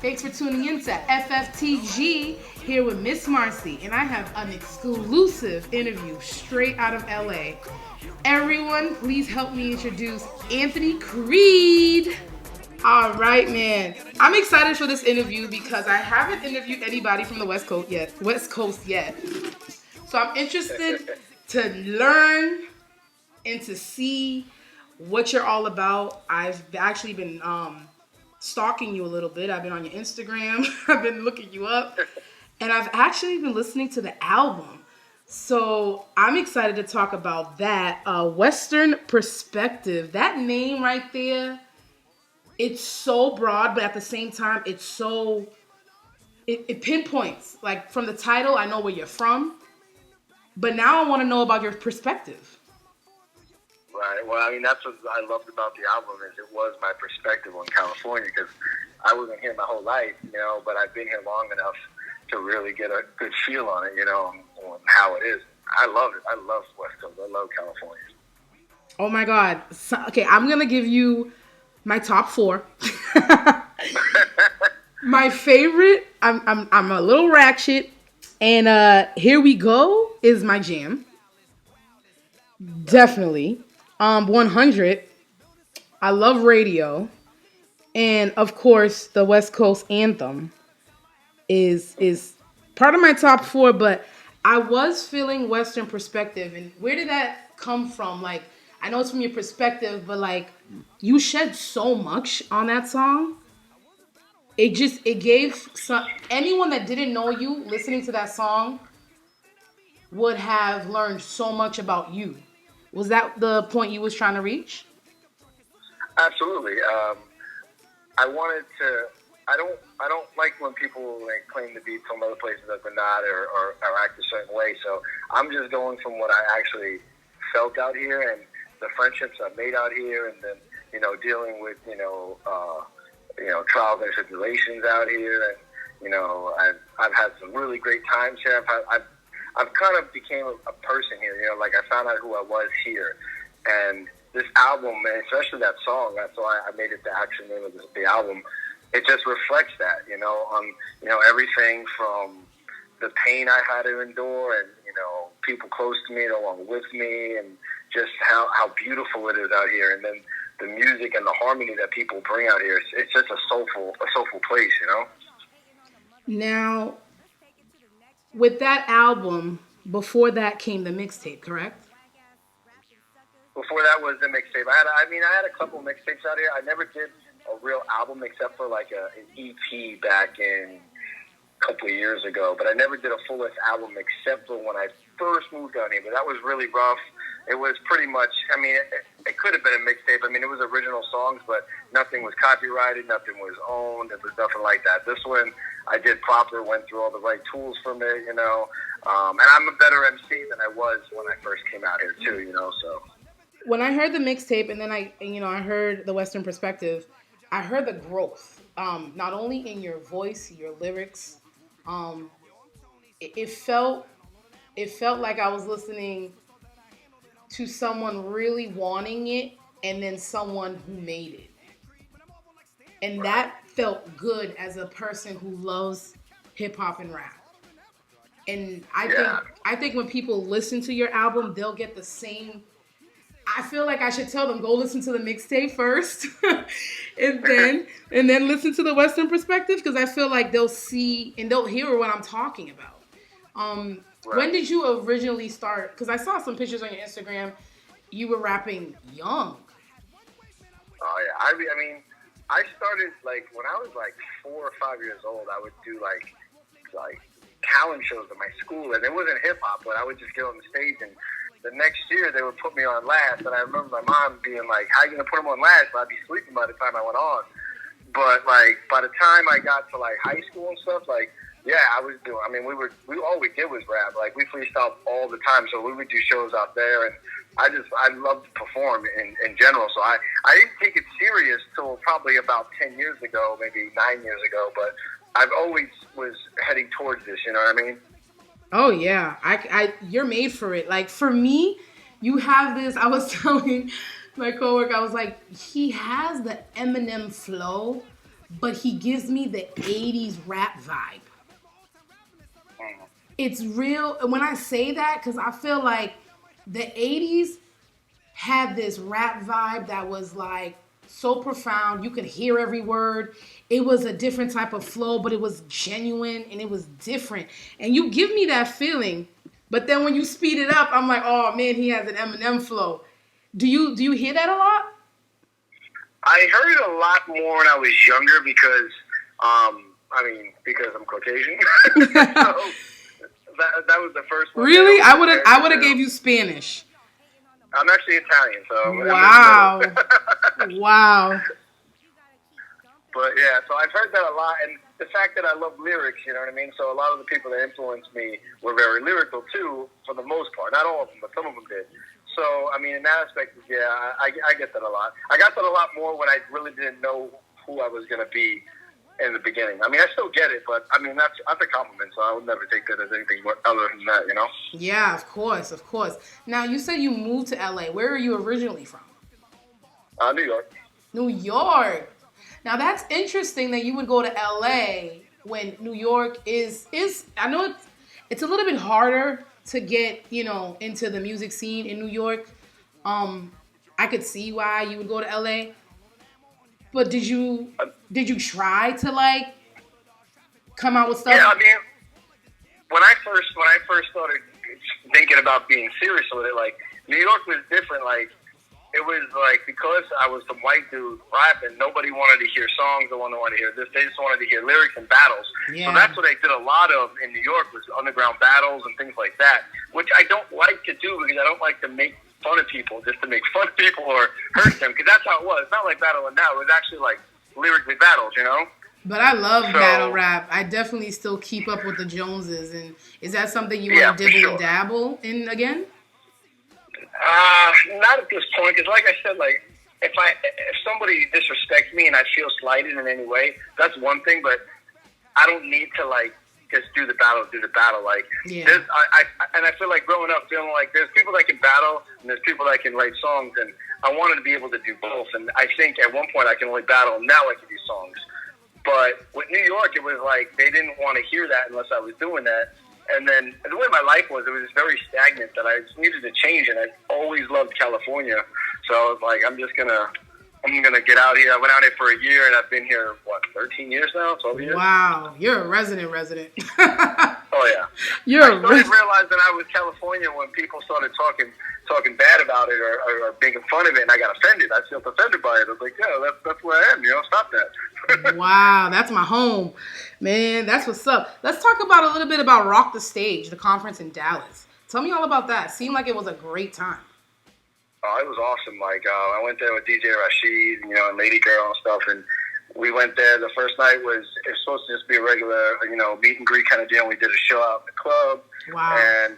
Thanks for tuning in to FFTG here with Miss Marcy, and I have an exclusive interview straight out of LA. Everyone, please help me introduce Anthony KREED. All right, man. I'm excited for this interview because I haven't interviewed anybody from the West Coast yet. So I'm interested to learn and to see what you're all about. I've actually been stalking you a little bit. I've been on your Instagram. I've been looking you up. And I've actually been listening to the album. So I'm excited to talk about that. Western Perspective. That name right there, it's so broad, but at the same time, it pinpoints. Like from the title, I know where you're from. But now I want to know about your perspective. Right. Well, I mean, that's what I loved about the album is it was my perspective on California because I wasn't here my whole life, but I've been here long enough to really get a good feel on it, on how it is. I love it. I love West Coast. I love California. Oh my God. So, okay, I'm gonna give you my top 4. My favorite. I'm a little ratchet, and Here We Go is my jam. Definitely. 100. I love Radio, and of course the West Coast Anthem is part of my top 4. But I was feeling Western Perspective, and where did that come from? Like, I know it's from your perspective, but like you shed so much on that song. It gave anyone that didn't know you listening to that song would have learned so much about you. Was that the point you was trying to reach? Absolutely. I wanted to. I don't like when people like claim to be from other places that they're not or act a certain way. So I'm just going from what I actually felt out here and the friendships I made out here, and then dealing with trials and tribulations out here, and I've had some really great times here. I've kind of became a person here, like I found out who I was here. And this album, and especially that song, that's why I made it the actual name of the album, it just reflects that, everything from the pain I had to endure and, people close to me along with me, and just how beautiful it is out here. And then the music and the harmony that people bring out here, it's just a soulful place, Now, with that album, before that came the mixtape, correct? Before that was the mixtape. I had a couple of mixtapes out here. I never did a real album except for like an EP back in a couple of years ago. But I never did a full-length album except for when I first moved down here. But that was really rough. It was pretty much, it could have been a mixtape. It was original songs, but nothing was copyrighted, nothing was owned. It was nothing like that. This one I did proper, went through all the right tools from it, and I'm a better MC than I was when I first came out here too, so. When I heard the mixtape and then I heard the Western Perspective, I heard the growth, not only in your voice, your lyrics. It felt like I was listening to someone really wanting it and then someone who made it. And that felt good as a person who loves hip hop and rap. And I think when people listen to your album, they'll get the same. I feel like I should tell them, go listen to the mixtape first and then listen to the Western Perspective, because I feel like they'll see and they'll hear what I'm talking about. Right. When did you originally start? Because I saw some pictures on your Instagram. You were rapping young. Oh, yeah. I started, like, when I was, like, 4 or 5 years old, I would do, like talent shows at my school. And it wasn't hip-hop, but I would just get on the stage, and the next year they would put me on last. And I remember my mom being like, how are you going to put him on last? But I'd be sleeping by the time I went on. But, like, by the time I got to, like, high school and stuff, like, yeah, I was doing, all we did was rap. Like, we freestyled all the time, so we would do shows out there, and I loved to perform in general. So I didn't take it serious till probably about 10 years ago, maybe 9 years ago, but I've always was heading towards this, you know what I mean? Oh, yeah. You're made for it. Like, for me, you have this, I was telling my coworker, I was like, he has the Eminem flow, but he gives me the 80s rap vibe. It's real. And when I say that, because I feel like the 80s had this rap vibe that was like so profound. You could hear every word. It was a different type of flow, but it was genuine and it was different. And you give me that feeling. But then when you speed it up, I'm like, oh man, he has an Eminem flow. Do you hear that a lot? I heard it a lot more when I was younger because because I'm Caucasian. So that was the first one. Really? I would have gave you Spanish. I'm actually Italian, so wow. Wow. But yeah, so I've heard that a lot, and the fact that I love lyrics, you know what I mean? So a lot of the people that influenced me were very lyrical too, for the most part. Not all of them, but some of them did. So, I mean, in that aspect, yeah, I get that a lot. I got that a lot more when I really didn't know who I was going to be in the beginning. I mean, I still get it, but I mean, that's a compliment, so I would never take that as anything other than that, you know? Yeah, of course, of course. Now, you said you moved to LA. Where are you originally from? New York. New York. Now, that's interesting that you would go to LA when New York is I know it's a little bit harder to get, into the music scene in New York. I could see why you would go to LA. But did you try to like come out with stuff? Yeah, I mean, when I first started thinking about being serious with it, like New York was different. Like it was like because I was some white dude rapping, nobody wanted to hear songs. No one wanted to hear this. They just wanted to hear lyrics and battles. Yeah. So that's what I did a lot of in New York was underground battles and things like that, which I don't like to do because I don't like to make fun of people just to make fun of people or hurt them, because that's how it was. It's not like battling now. It was actually like lyrically battles, you know? But I love battle rap. I definitely still keep up with the Joneses. And is that something you want to dibble and dabble in again? Not at this point, because like I said, like if somebody disrespects me and I feel slighted in any way, that's one thing, but I don't need to like just do the battle. Like, I feel like growing up feeling like there's people that can battle and there's people that can write songs, and I wanted to be able to do both. And I think at one point I can only battle, and now I can do songs. But with New York, it was like they didn't want to hear that unless I was doing that. And then the way my life was, it was very stagnant that I just needed to change, and I always loved California. So I was like, I'm gonna get out here. I went out here for a year, and I've been here, 13 years now? 12 years? Wow, you're a resident. Oh, yeah. I started realizing I was California when people started talking bad about it or making fun of it, and I got offended. I felt offended by it. I was like, yeah, that's where I am, stop that. Wow, that's my home. Man, that's what's up. Let's talk about a little bit about Rock the Stage, the conference in Dallas. Tell me all about that. It seemed like it was a great time. Oh, it was awesome. Like, I went there with DJ Rashid, and Lady Girl and stuff, and we went there. The first night it was supposed to just be a regular, meet and greet kind of deal. We did a show out in the club. Wow. And,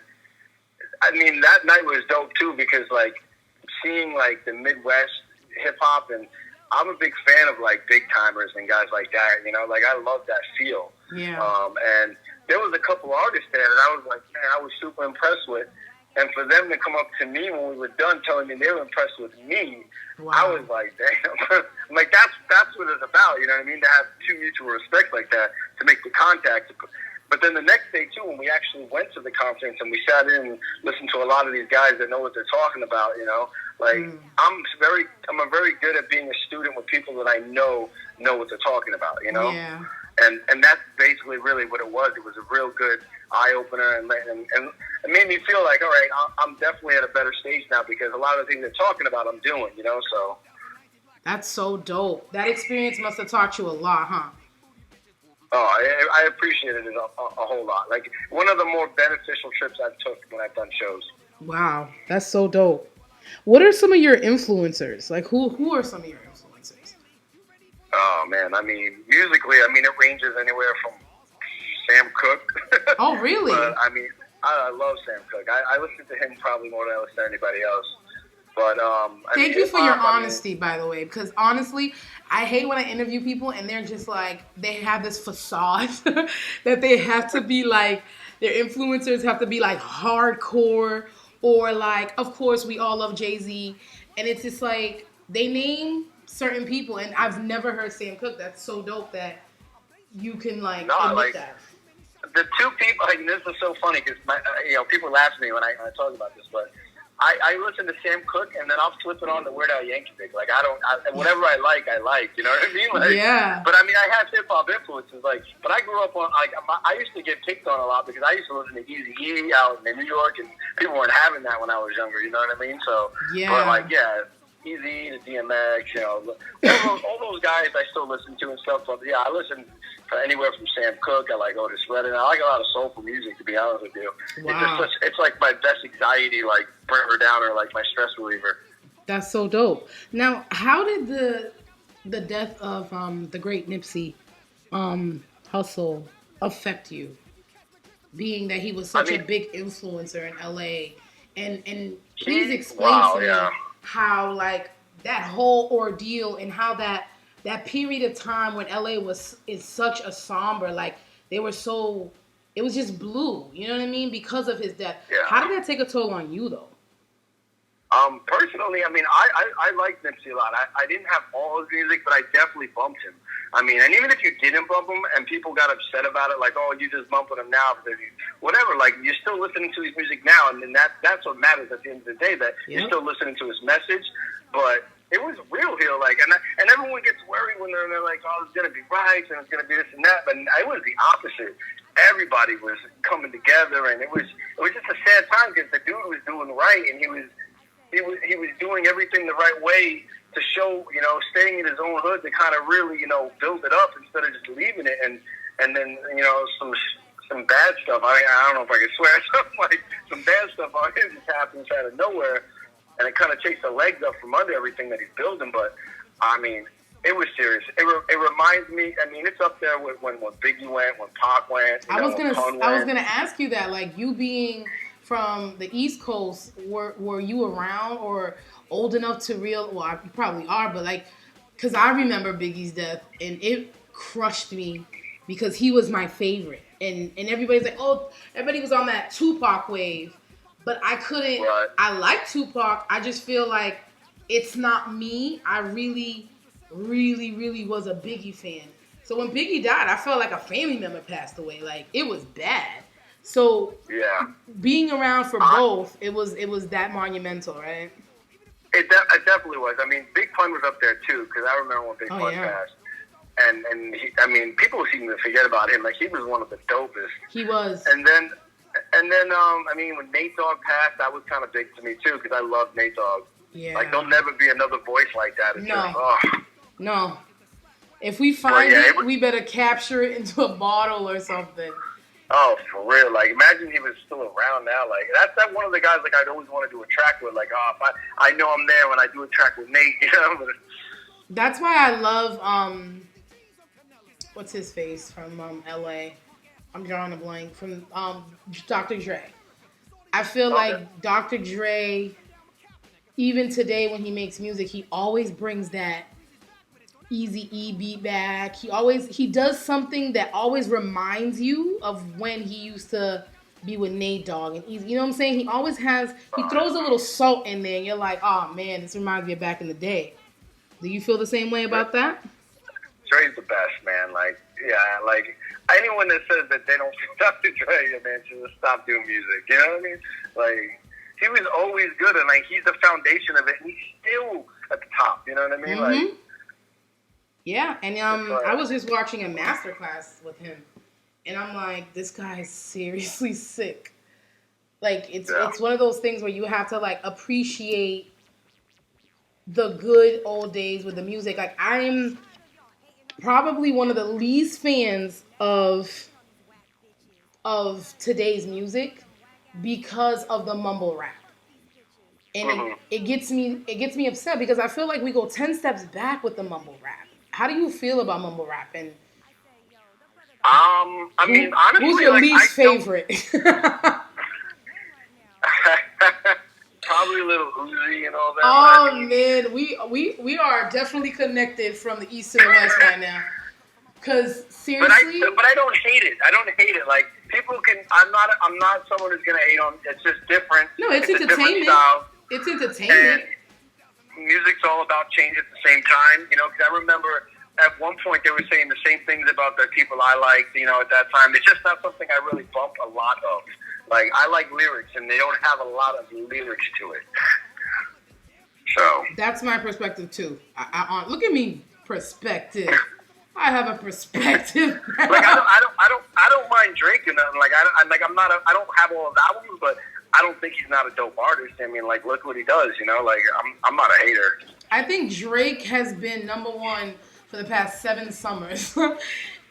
I mean, that night was dope, too, because, like, seeing, like, the Midwest hip-hop, and I'm a big fan of, like, big-timers and guys like that, Like, I love that feel. Yeah. And there was a couple artists there that I was like, man, I was super impressed with. And for them to come up to me when we were done telling me they were impressed with me, wow. I was like, damn. I'm like, that's what it's about, you know what I mean? To have two mutual respect like that, to make the contact. But then the next day, too, when we actually went to the conference and we sat in and listened to a lot of these guys that know what they're talking about, like, I'm very good at being a student with people that I know what they're talking about, Yeah. And that's basically really what it was. It was a real good eye-opener, and it made me feel like, all right, I'm definitely at a better stage now because a lot of the things they're talking about I'm doing, so. That's so dope. That experience must have taught you a lot, huh? Oh, I appreciated it a whole lot. Like, one of the more beneficial trips I've took when I've done shows. Wow, that's so dope. What are some of your influencers? Like, who are some of your influencers? Oh, man, I mean, musically, it ranges anywhere from Sam Cooke. Oh, really? But, I love Sam Cooke. I listen to him probably more than I listen to anybody else. But thank you for your honesty, by the way, because honestly, I hate when I interview people and they're just like, they have this facade that they have to be like, their influencers have to be like hardcore, or like, of course, we all love Jay-Z, and it's just like, they name certain people, and I've never heard Sam Cooke. That's so dope that you can admit that. The two people, this is so funny because people laugh at me when I talk about this, but I listen to Sam Cooke and then I'll flip it on to Weird Al Yankovic. Like whatever I like. You know what I mean? Like, yeah. But I mean, I have hip hop influences. Like, but I grew up on I used to get picked on a lot because I used to listen to Eazy-E out in New York, and people weren't having that when I was younger. You know what I mean? So yeah. But Eazy, the DMX, all those guys I still listen to and stuff. But yeah, I listen to anywhere from Sam Cooke. I like Otis Redding. I like a lot of soulful music, to be honest with you. Wow. It's like my best anxiety, like burner downer, like my stress reliever. That's so dope. Now, how did the death of the great Nipsey Hussle affect you? Being that he was such a big influencer in LA, and please explain to me how like that whole ordeal and how that period of time when LA is such a somber, like it was just blue, you know what I mean, because of his death. Yeah. How did that take a toll on you though? Personally, I mean, I like Nipsey a lot. I didn't have all his music, but I definitely bumped him. I mean, and even if you didn't bump him and people got upset about it, like, oh, you just bumping him now, whatever, like, you're still listening to his music now, and then that's what matters at the end of the day, that you're still listening to his message. But it was real here, like, and everyone gets worried when they're like, oh, it's going to be riots and it's going to be this and that, but it was the opposite. Everybody was coming together, and it was just a sad time because the dude was doing right, and he was doing everything the right way to show, staying in his own hood to kind of really, build it up instead of just leaving it. And then, some bad stuff. I don't know if I can swear, some bad stuff on him just happens out of nowhere, and it kind of takes the legs up from under everything that he's building. But, I mean, it was serious. It reminds me, I mean, it's up there with when Biggie went, when Pac went. I was gonna ask you that, like, you being from the East Coast, were you around or old enough to well, you probably are, but like, because I remember Biggie's death, and it crushed me because he was my favorite, and everybody's like, oh, everybody was on that Tupac wave, but I couldn't. Right. I like Tupac. I just feel like it's not me. I really, really, really was a Biggie fan. So when Biggie died, I felt like a family member passed away. Like, it was bad. So being around for both, it was that monumental, right? It definitely was. I mean, Big Pun was up there too, because I remember when Big Pun passed, and he, I mean, people seem to forget about him. Like, he was one of the dopest. He was. And then I mean, when Nate Dogg passed, that was kind of big to me too, because I love Nate Dogg. Yeah. Like, there'll never be another voice like that. It's No. If we find it, we better capture it into a bottle or something. Oh, for real. Like, imagine he was still around now. Like, that's one of the guys, like, I'd always want to do a track with. Like, oh, if I know I'm there when I do a track with Nate, But that's why I love, what's his face from L.A.? I'm drawing a blank. From Dr. Dre. I feel like Dr. Dre, even today when he makes music, he always brings that Eazy-E beat back. He does something that always reminds you of when he used to be with Nate Dogg and Eazy. You know what I'm saying? He always he throws a little salt in there, and you're like, oh man, this reminds me of back in the day. Do you feel the same way about that? Dre's the best, man. Like, yeah, like, anyone that says that they don't feel Dr. Dre, man, should just stop doing music. You know what I mean? Like, he was always good, and like, he's the foundation of it, and he's still at the top. You know what I mean? Mm-hmm. Like. Yeah, and I was just watching a masterclass with him, and I'm like, this guy is seriously sick. Like, it's one of those things where you have to, like, appreciate the good old days with the music. Like, I'm probably one of the least fans of today's music because of the mumble rap. And it gets me upset because I feel like we go 10 steps back with the mumble rap. How do you feel about mumble rap? And I mean, honestly, who's your least favorite? Probably Little Uzi and all that. Oh man, we are definitely connected from the east to the west right now. Cause seriously, but I don't hate it. I don't hate it. Like, people can. I'm not someone who's gonna hate on. It's just different. No, it's entertainment. It's entertainment. music's all about change at the same time, you know, because I remember at one point they were saying the same things about the people I liked, you know, at that time. It's just not something I really bump a lot of. Like, I like lyrics, and they don't have a lot of lyrics to it. So that's my perspective too. Look at me, perspective. I have a perspective. Like, I don't mind Drake and nothing. Like, I don't have all his albums, but I don't think he's not a dope artist. I mean, like, look what he does, you know. Like, I'm not a hater. I think Drake has been number one for the past 7 summers,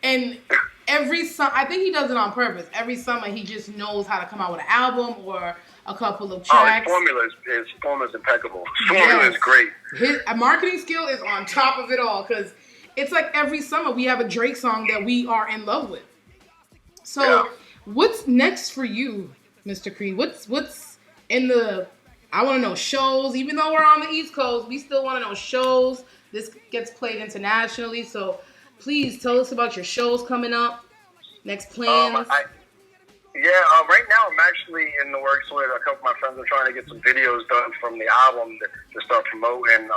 and every I think he does it on purpose. Every summer, he just knows how to come out with an album or a couple of tracks. His formula is impeccable. His formula is great. His marketing skill is on top of it all, because it's like every summer we have a Drake song that we are in love with. So, what's next for you, Mr. Creed? What's in the? I want to know shows. Even though we're on the East Coast, we still want to know shows. This gets played internationally, so please tell us about your shows coming up. Next plans. Right now I'm actually in the works with a couple of my friends. I'm trying to get some videos done from the album to start promoting.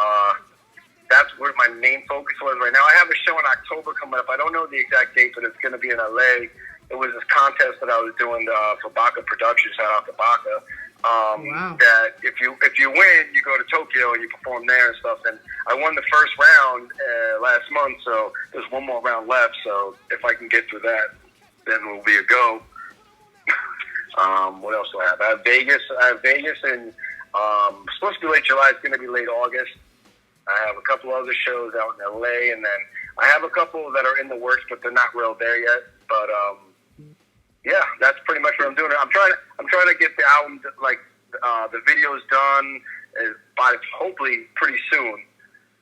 That's where my main focus was right now. I have a show in October coming up. I don't know the exact date, but it's going to be in LA. It was this contest that I was doing for Baca Productions. Shout out to Baca. Wow. That if you win, you go to Tokyo and you perform there and stuff. And I won the first round last month, so there's one more round left. So if I can get through that, then it will be a go. What else do I have? I have Vegas and supposed to be late July. It's going to be late August. I have a couple other shows out in LA, and then I have a couple that are in the works, but they're not real there yet. But yeah, that's pretty much what I'm doing. I'm trying to get the album, like the videos done by hopefully pretty soon.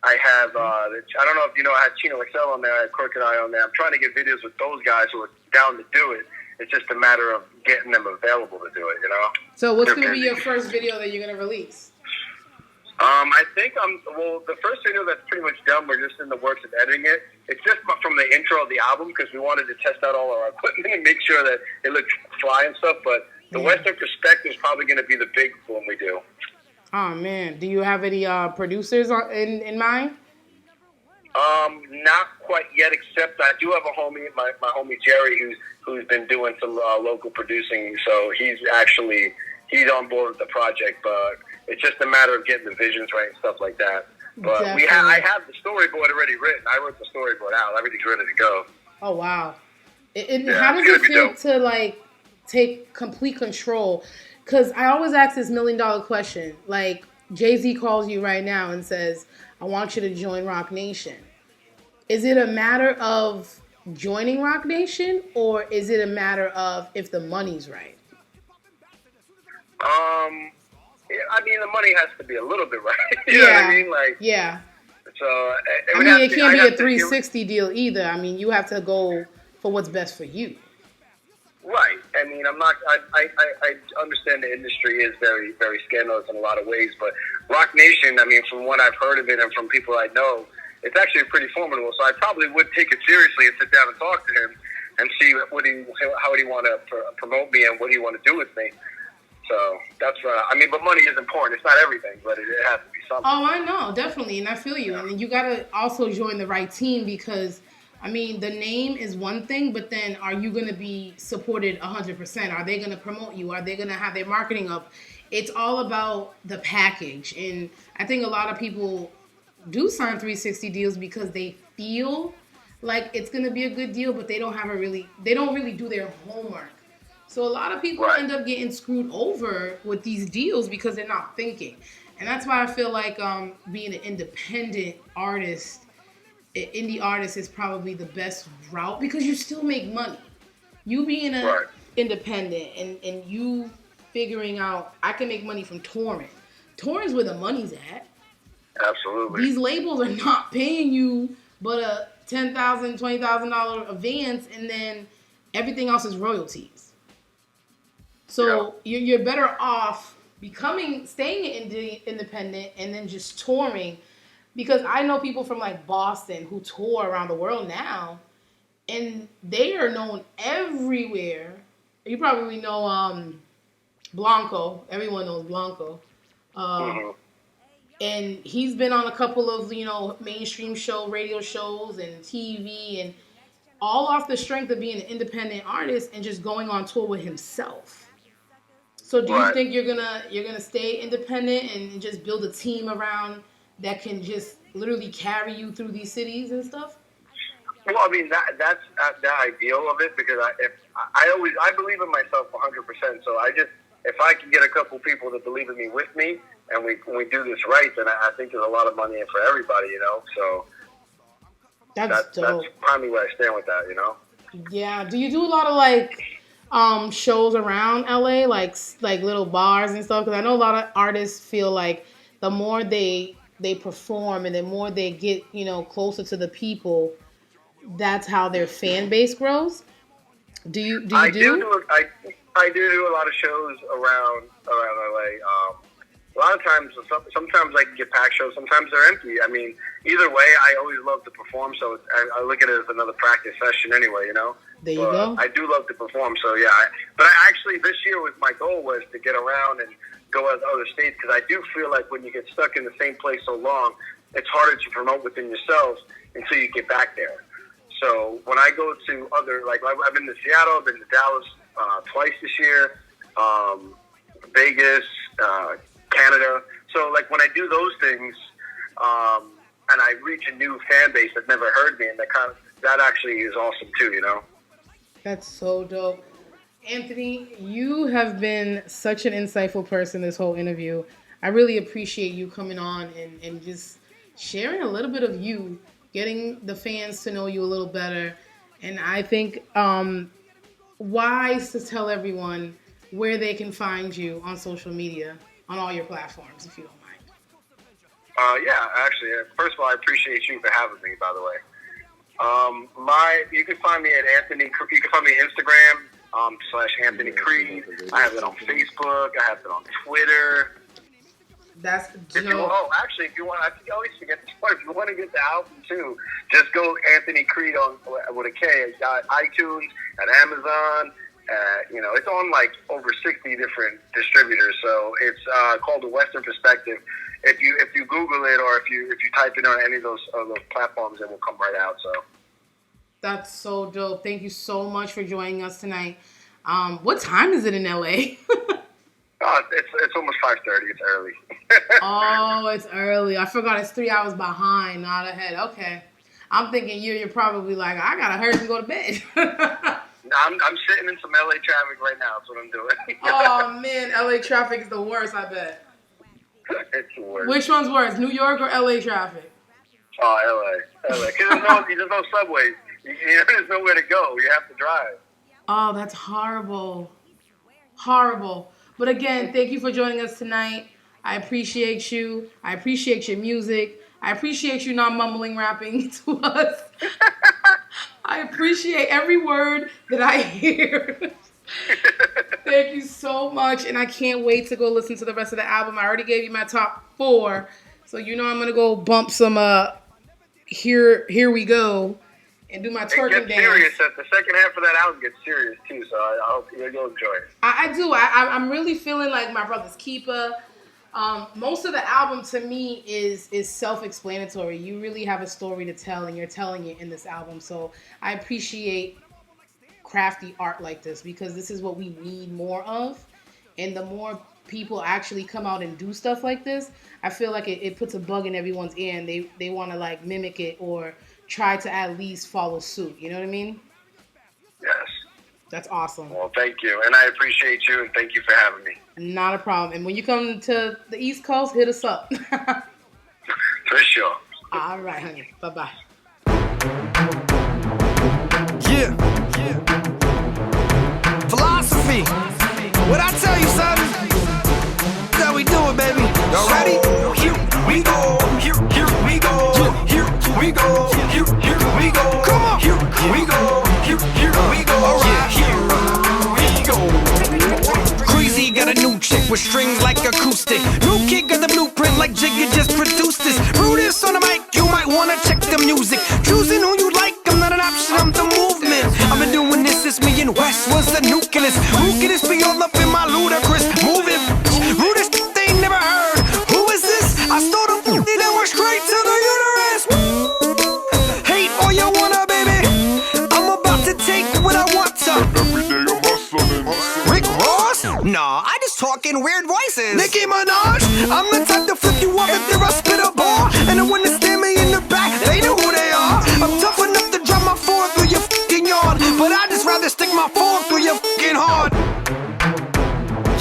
I have I don't know if you know, I had Chino XL on there, I had Crooked Eye on there. I'm trying to get videos with those guys who are down to do it. It's just a matter of getting them available to do it, you know? So what's going to be your first video that you're going to release? I think the first video that's pretty much done, we're just in the works of editing it. It's just from the intro of the album, because we wanted to test out all our equipment and make sure that it looked fly and stuff. But the Western Perspective is probably going to be the big one we do. Oh, man. Do you have any producers in mind? Not quite yet, except I do have a homie, my homie Jerry, who's been doing some local producing. So he's on board with the project, but it's just a matter of getting the visions right and stuff like that. But I have the storyboard already written. I wrote the storyboard out. Everything's ready to go. Oh, wow. How does it feel to, like, take complete control? Because I always ask this $1 million question. Like, Jay-Z calls you right now and says, I want you to join Roc Nation. Is it a matter of joining Roc Nation, or is it a matter of if the money's right? I mean, the money has to be a little bit right. You know what I mean? Like, yeah. So it can't be a 360 deal either. I mean, you have to go for what's best for you. Right. I mean, I understand the industry is very, very scandalous in a lot of ways, but Roc Nation, I mean, from what I've heard of it and from people I know, it's actually pretty formidable. So I probably would take it seriously and sit down and talk to him and see how would he want to promote me and what he want to do with me. So that's but money is important. It's not everything, but it has to be something. Oh, I know, definitely, and I feel you. And you got to also join the right team, because, I mean, the name is one thing, but then are you going to be supported 100%? Are they going to promote you? Are they going to have their marketing up? It's all about the package, and I think a lot of people do sign 360 deals because they feel like it's going to be a good deal, but they don't really do their homework. So a lot of people end up getting screwed over with these deals because they're not thinking. And that's why I feel like being an independent artist, an indie artist, is probably the best route, because you still make money. You being an independent and you figuring out, I can make money from touring. Touring's where the money's at. Absolutely. These labels are not paying you but a $10,000, $20,000 advance, and then everything else is royalties. So you're better off staying independent and then just touring, because I know people from like Boston who tour around the world now, and they are known everywhere. You probably know Blanco. Everyone knows Blanco. And and he's been on a couple of mainstream radio shows and TV, and all off the strength of being an independent artist and just going on tour with himself. So do you think you're gonna stay independent and just build a team around that can just literally carry you through these cities and stuff? Well, I mean that's the ideal of it, because I believe in myself 100%. So if I can get a couple people that believe in me with me, and we do this right, then I think there's a lot of money in for everybody, So that's probably where I stand with that, Yeah. Do you do a lot of shows around LA, like little bars and stuff? Because I know a lot of artists feel like the more they perform and the more they get closer to the people, that's how their fan base grows. Do you do? I do do a lot of shows around LA. A lot of times, sometimes I can get packed shows. Sometimes they're empty. I mean, either way, I always love to perform. So I look at it as another practice session anyway. There you go. I do love to perform. So yeah. But actually, this year my goal was to get around and go to other states, because I do feel like when you get stuck in the same place so long, it's harder to promote within yourself until you get back there. So when I go to other, I've been to Seattle, I've been to Dallas twice this year, Vegas, Canada. So when I do those things, and I reach a new fan base that never heard me, and that actually is awesome too, That's so dope. Anthony, you have been such an insightful person this whole interview. I really appreciate you coming on and just sharing a little bit of you, getting the fans to know you a little better. And I think wise to tell everyone where they can find you on social media, on all your platforms, if you don't mind. Yeah, actually, first of all, I appreciate you for having me, by the way. You can find me at Anthony. You can find me on Instagram /Anthony KREED. I have it on Facebook. I have it on Twitter. That's if you want, I always forget this part. If you want to get the album too, just go Anthony KREED with a K. It's got iTunes, at Amazon. It's on over 60 different distributors. So it's called The Western Perspective. If you Google it, or if you type it on any of those platforms, it will come right out. So that's so dope. Thank you so much for joining us tonight. What time is it in LA? It's almost 5:30. It's early. Oh, it's early. I forgot it's 3 hours behind, not ahead. Okay. I'm thinking you're probably like, I gotta hurry and go to bed. I'm sitting in some LA traffic right now. That's what I'm doing. Oh man, LA traffic is the worst, I bet. It's the worst. Which one's worse, New York or LA traffic? Oh, LA. Because there's no subways. There's nowhere to go. You have to drive. Oh, that's horrible. Horrible. But again, thank you for joining us tonight. I appreciate you. I appreciate your music. I appreciate you not mumbling rapping to us. I appreciate every word that I hear. Thank you so much. And I can't wait to go listen to the rest of the album. I already gave you my top 4. So I'm going to go bump some Here We Go and do my twerking dance. Serious. The second half of that album gets serious too. So I hope you'll enjoy it. I do. I'm really feeling like my brother's keeper. Most of the album to me is self-explanatory. You really have a story to tell, and you're telling it in this album. So I appreciate crafty art like this, because this is what we need more of. And the more people actually come out and do stuff like this, I feel like it puts a bug in everyone's ear, and they want to mimic it or try to at least follow suit. You know what I mean? Yes. That's awesome. Well, thank you. And I appreciate you, and thank you for having me. Not a problem. And when you come to the East Coast, hit us up. For sure. All right, honey. Bye-bye. Yeah. Philosophy. What I tell you, son? That's how we do it, baby. Y'all ready? Here we go. Here we go. Here we go. Here we go. Come on. Here we go. Here we go. All right. Here we go. Crazy got a new chick with strings like acoustic. New kid got the blueprint like Jigga just produced this. Brutus on the mic, you might wanna check the music. Choosing who you like, I'm not an option, I'm the movement. I've been doing this since me and West was the nucleus. Who can this be all up in my ludicrous moving? Rudest they ain't never heard. Who is this? I stole them girls talking weird voices. Nicki Minaj, I'm the type to flip you off if you're a spitter bar. And the one that stand me in the back, they know who they are. I'm tough enough to drop my fork through your fucking yard, but I just rather stick my fork through your fucking heart.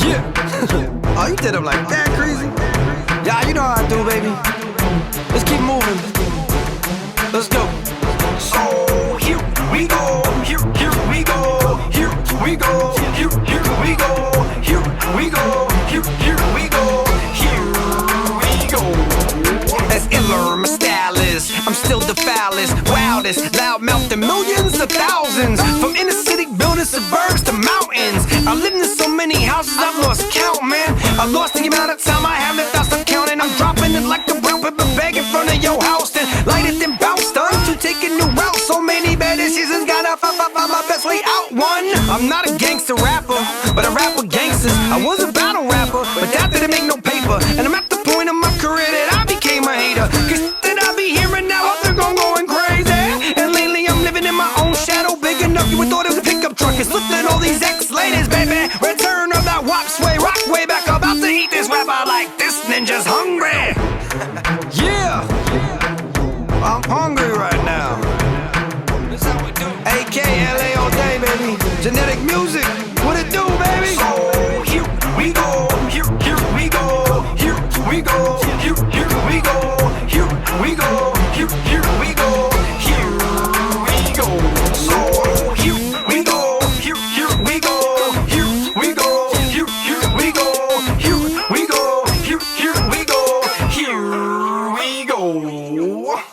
Yeah. Oh, you did them like that, crazy? Yeah, you know how I do, baby. Let's keep moving. Let's go. So here we go. Here we go. Here we go. Here we go. Here we go. Here we go. Here we go. As iller, my style is, I'm still the foulest, wildest, loudmouth to millions of thousands. From inner city buildings, suburbs to mountains. I live in so many houses, I've lost count, man. I lost the amount of time I have left, I stop counting. I'm dropping it like a brown paper bag in front of your house, then light it, then bounce. Done to take a new route. So many bad decisions, gotta find my best way out. One, I'm not a gangster rapper, but I rap with gangsters. I was a battle rapper, but that didn't make no paper. And I'm at the point of my career that I became a hater. Cause that I be hearing now, out there going crazy. And lately I'm living in my own shadow, big enough you would thought it was a pickup truck. It's lifting all these ex-ladies, baby. Return of that wop sway, rock way back. About to eat this rapper like this ninja's hungry. Yeah, I'm hungry right now. AK, LA all day, baby. Genetic music, what it do, baby? So here we go, here we go, here we go, here we go, here we go, here we go, here we go. So here we go, here we go, here we go, here we go, here we go, here we go, here we go.